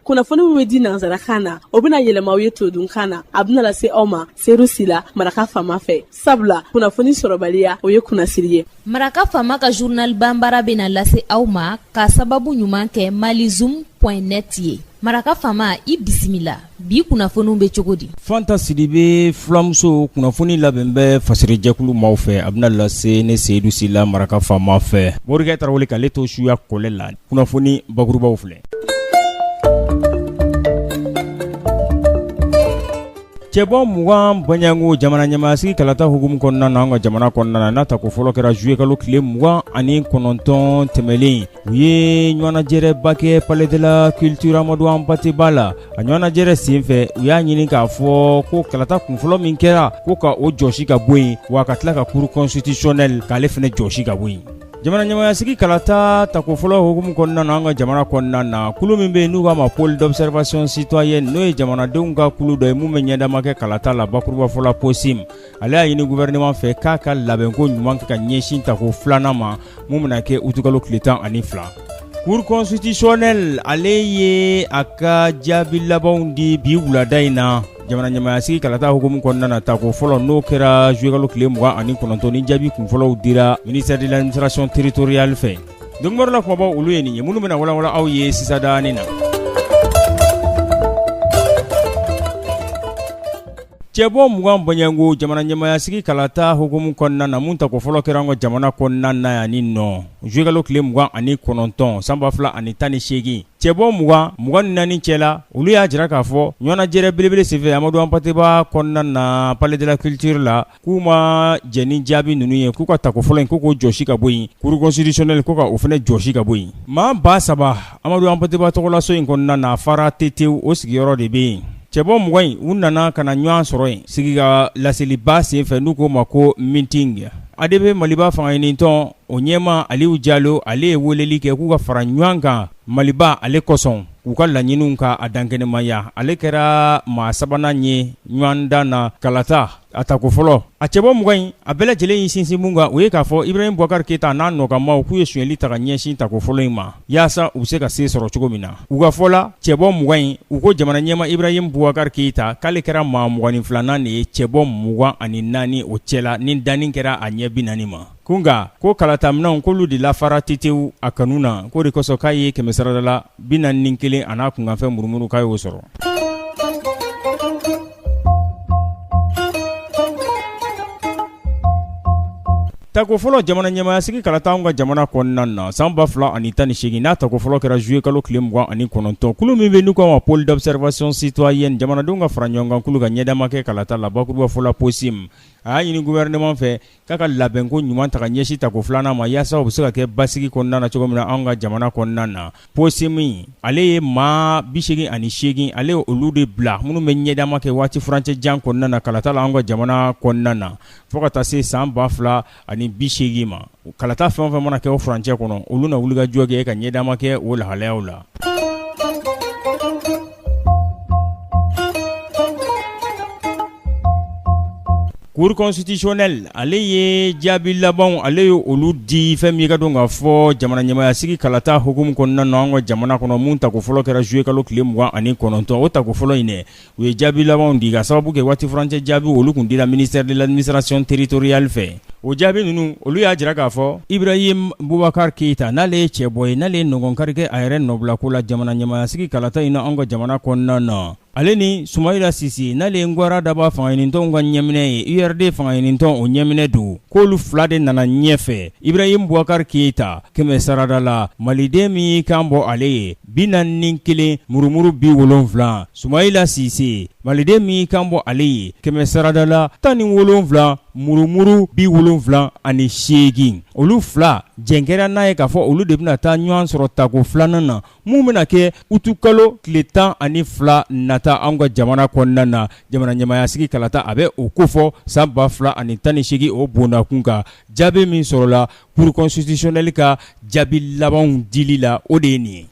kunnafoni min bɛ di nanzarakan na o bɛna yɛlɛma aw ye todunkan na a bɛna lase aw ma seeru sila maraka faama fɛ sabula kunnafoni sɔrɔbaliya o ye kunnasiri ye. Maraka faama ka journal banbara bɛna lase aw ma ka sababu ɲuman kɛ malizoom.net ye. Maraka faama i bisimila bi kunnafoniw bɛ cogo di? Fanta Sidibe fulamuso kunnafoni labɛn bɛ fasiri jɛkulu maaw fɛ a bɛna lase ne Seydou Sila maraka faama fɛ. Morikɛ Tarawele k'ale to suya kɔlɛ la kunnafoni bakurubaw filɛ. Cɛbɔ 20 Banyango jamana ɲɛmaasigi kalata hukumu kɔnɔna na an ka jamana kɔnɔna na n'a ta ko fɔlɔ kɛra juillet kalo tile 29 tɛmɛlen u ye ɲɔgɔnnajɛrɛba kɛ Palais de la Culture Amadou Hampâté Bâ la a ɲɔgɔnnajɛrɛ senfɛ u y'a ɲini k'a fɔ ko kalata kunfɔlɔ min kɛra ko ka o jɔsi ka bɔ yen wa ka tila ka cour constitutionnel k'ale fana jɔsi ka bɔ yen. Jamana ɲɛmaasigi kalata tako fɔlɔ hukumu kɔnɔna na an ka jamana kɔnɔna na kulu min bɛ yen n'u k'a ma pôle d'observation citoyenne n'o ye jamanadenw ka kulu dɔ ye mun bɛ ɲɛdama kɛ kalata la bakuruba fɔla POSIM ale y'a ɲini gouvernement fɛ k'a ka labɛnko ɲuman kɛ ka ɲɛsin tako filanan ma mun bɛna kɛ utukalo tile 12. Cour constitutionnelle ale ye a ka jaabi labanw di bi wulada in na jamana ɲɛmaasigi kalata hukumu kɔnɔna na tako fɔlɔ n'o kɛra juillet kalo tile 29 ni jaabi kunfɔlɔw dira ministère de l'administration territoriale fɛ. Dɔnkibaru la kumabaw olu ye nin ye minnu bɛna walawala aw ye sisadaani na. Cɛbɔ 20 Banyango jamana ɲɛmaasigi kalata hukumu kɔnɔna na mun tako fɔlɔ kɛra an ka jamana kɔnɔna na yan ni nɔ juillet kalo tile 29 san 2018 cɛbɔ 24 cɛla olu y'a jira k'a fɔ ɲɔgɔnnajɛrɛ belebele senfɛ Amadou Hampâté Bâ kɔnɔna na Palais de la Culture la k'u ma jɛ ni jaabi ninnu ye k'u ka tako fɔlɔ in k'o jɔsi ka bɔ yen cour constitutionnelle ko ka o fana jɔsi ka bɔ yen. Maa 3000 Amadou Hampâté Bâ tɔgɔlaso in kɔnɔna na fara tetew o sigiyɔrɔ de bɛ yen. Cɛbɔ 20 u nana ka na ɲɔgɔn sɔrɔ yen sigi ka laseliba senfɛ n'u k'o ma ko meeting. ADP Maliba fanga ɲinitɔn o ɲɛma Aliou Diallo ale ye weleli kɛ k'u ka fara ɲɔgɔn kan Maliba ale kosɔn u ka laɲiniw ka a dankɛnɛmaya ale kɛra maa sabanan ye ɲɔgɔn dan na kalata a tako fɔlɔ a cɛbɔ 20 a bɛɛ lajɛlen y'i sinsin mun kan o ye k'a fɔ Ibrahim Boubacar Keita n'a nɔgɔmaw k'u ye suɲɛli ta ka ɲɛsin tako fɔlɔ in ma yaasa u bɛ se ka se sɔrɔ cogo min na u ka fɔ la cɛbɔ 20 u ko jamana ɲɛma Ibrahim Boubacar Keita k'ale kɛra maa 22nan de ye cɛbɔ 24 o cɛla ni danni kɛra a ɲɛ 40 ma. Kunga ko kalata minɛnw k'olu de lafara tetew a kanu na k'o de kosɔn k'a ye 100 la 41 a n'a kunkanfɛn murumuru k'a y'o sɔrɔ. Tako fɔlɔ jamana ɲɛmaasigi kalata an ka jamana kɔnɔna na san 2018 n'a tako fɔlɔ kɛra juillet kalo tile 29 kulu min bɛ n'u k'a ma pôle d'observation citoyenne jamanadenw ka fara ɲɔgɔn kan kulu ka ɲɛdama kɛ kalata la bakuruba fɔla POSIM a y'a ɲini gouvernement fɛ k'a ka labɛnko ɲuman ta ka ɲɛsin tako filanan ma yaasa u bɛ se ka kɛ basigi kɔnɔna na cogo min na an ka jamana kɔnɔna na. POSIM ale ye maa 88 ale ye olu de bila minnu bɛ ɲɛdama kɛ waati furancɛ jan kɔnɔna na kalata la an ka jamana kɔnɔna na fo ka taa se san 2080 ma kalata fɛn o fɛn mana kɛ o furancɛ kɔnɔ olu na wuli ka jɔ kɛ ka ɲɛdama kɛ o lahalayaw la. Cour constitutionnelle ale ye jaabi labanw ale ye olu di fɛn min ka don ka fɔ jamana ɲɛmaasigi kalata hukumu kɔnɔna na an ka jamana kɔnɔ mun tako fɔlɔ kɛra juillet kalo tile 29 o tako fɔlɔ in dɛ u ye jaabi labanw di ka sababu kɛ waati furancɛ jaabi olu kun dira ministère de l'administration territoriale fɛ o jaabi ninnu olu y'a jira k'a fɔ Ibrahim Boubacar Keita n'ale ye cɛbɔ ye n'ale ye nɔgɔnkari kɛ a yɛrɛ nɔbila ko la jamana ɲɛmaasigi kalata in na an ka jamana kɔnɔna na ale ni Soumaïla Cissé n'ale ye Ngwara Daba fanga ɲinitɔnw ka ɲɛminɛ ye URD fanga ɲinitɔn o ɲɛminɛ don k'olu fila de nana ɲɛfɛ Ibrahim Boubacar Keita 100 sarada la maliden min y'i kan bɔ ale ye 41 murumuru 70 Soumaïla Cissé maliden min y'i kan bɔ ale ye 100 sarada la 17 murumuru 78 olu fila jɛnkɛra n'a ye k'a fɔ olu de bɛna taa ɲɔgɔn sɔrɔ tako filanan na mun bɛna kɛ utukalo tile 12 nata an ka jamana kɔnɔna na jamana ɲɛmaasigi kalata a bɛ o ko fɔ san 2018 o bondakun kan jaabi min sɔrɔla cour constitutionnelle ka jaabi labanw dili la o de ye nin ye.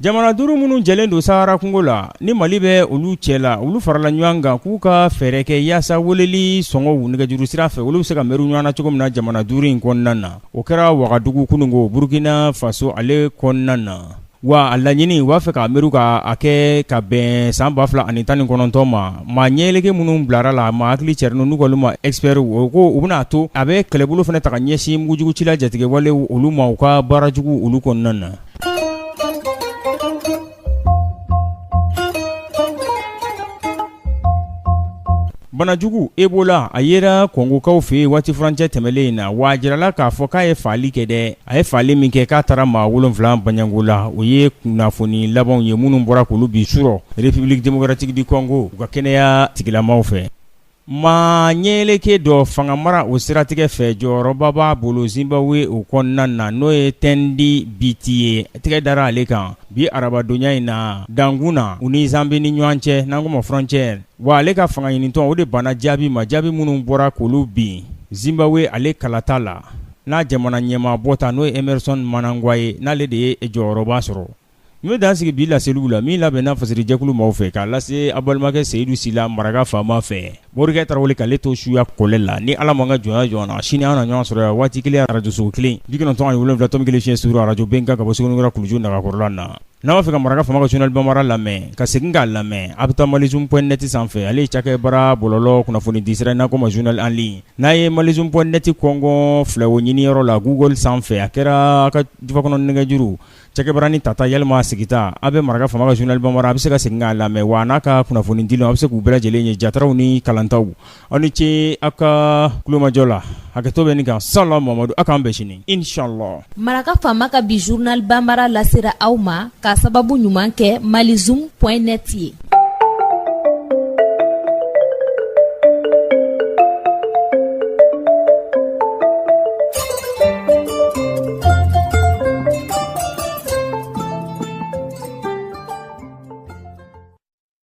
jamana duuru minnu jɛlen don sahara kungo la ni mali bɛ olu cɛ la olu farala ɲɔgɔn kan k'u ka fɛɛrɛ kɛ yaasa weleli sɔngɔw nɛgɛjuru sira fɛ olu bɛ se ka mɛru ɲɔgɔn na cogo min na jamana duuru in kɔnɔna na o kɛra wagadugu kunungo burukina faso ale kɔnɔna na wa a laɲini u b'a fɛ ka mɛru ka a kɛ ka bɛn san 2019 ma maa ɲɛɛlɛge minnu bilara la maa hakili cɛrɛnnu n'u k'olu ma expert o ko u bɛna to a bɛ kɛlɛbolo fana ta ka ɲɛsin mugujugukila jatigɛwale olu ma u ka baarajugu olu kɔnɔna na. Banajugu Ebola a yera Kongokaw fɛ waati furancɛ tɛmɛlen na wa a jirala k'a fɔ k'a ye faali kɛ dɛ a ye faali min kɛ k'a taara maa 7 Banyango la o ye kunnafoni labanw ye minnu bɔra k'olu bi surɔ République démocratique du Congo u ka kɛnɛya tigilamaw fɛ. maa ɲɛɛlɛke dɔ fangamara o siratigɛ fɛ jɔyɔrɔba b'a bolo Zimbabwe o kɔnɔna na n'o ye Tendi Biti ye tɛgɛ dara ale kan bi arabadonya in na Danguna u ni Zambie ni ɲɔgɔn cɛ n'an ko ma frontière wa ale ka fanga ɲinitɔn o de banna jaabi ma jaabi minnu bɔra k'olu bin Zimbabwe ale kalata la n'a jamana ɲɛmaa bɔta n'o ye Emerson Mnangagwa ye n'ale de ye jɔyɔrɔba sɔrɔ. N dan sigi bi laseliw la min labɛnna fasɛrijɛkulu maaw fɛ k'a lase a balimakɛ Seyidu Sila maraka faama fɛ Morikɛ Tarawele k'ale to suya kɔlɛ la ni Ala man ka jɔnya jɔna sini an na ɲɔgɔn sɔrɔ yan waati kelen radio sogo kelen 97.7 tɔmi kelen fiɲɛ suru radio Benka ka bɔ Segu Kuluju Nagakɔrɔla na n'a b'a fɛ ka maraka faama ka journal Bambara lamɛn ka segin k'a lamɛn a bɛ taa malizum.net sanfɛ ale ye cakɛbara bɔlɔlɔ kunnafoni di sira n'a ko ma journal en ligne n'a ye malizum.net kɔngɔ filɛwo ɲiniyɔrɔ la Google sanfɛ a kɛra ka jufakɔnɔ nɛgɛjuru cakɛbara ni tata yalima sigita a bɛ maraka faama ka journal Bambara a bɛ se ka segin k'a lamɛn wa n'a ka kunnafoni dilenw a bɛ se k'u bɛɛ lajɛlen ye jataraw ni kalantaw aw ni ce a ka kulomajɔ la hakɛto bɛ nin kan sala Mamadu a k'an bɛn sini inshallah. Maraka faama ka bi journal Bambara lasera aw ma ka sababu ɲuman kɛ malizum.net ye.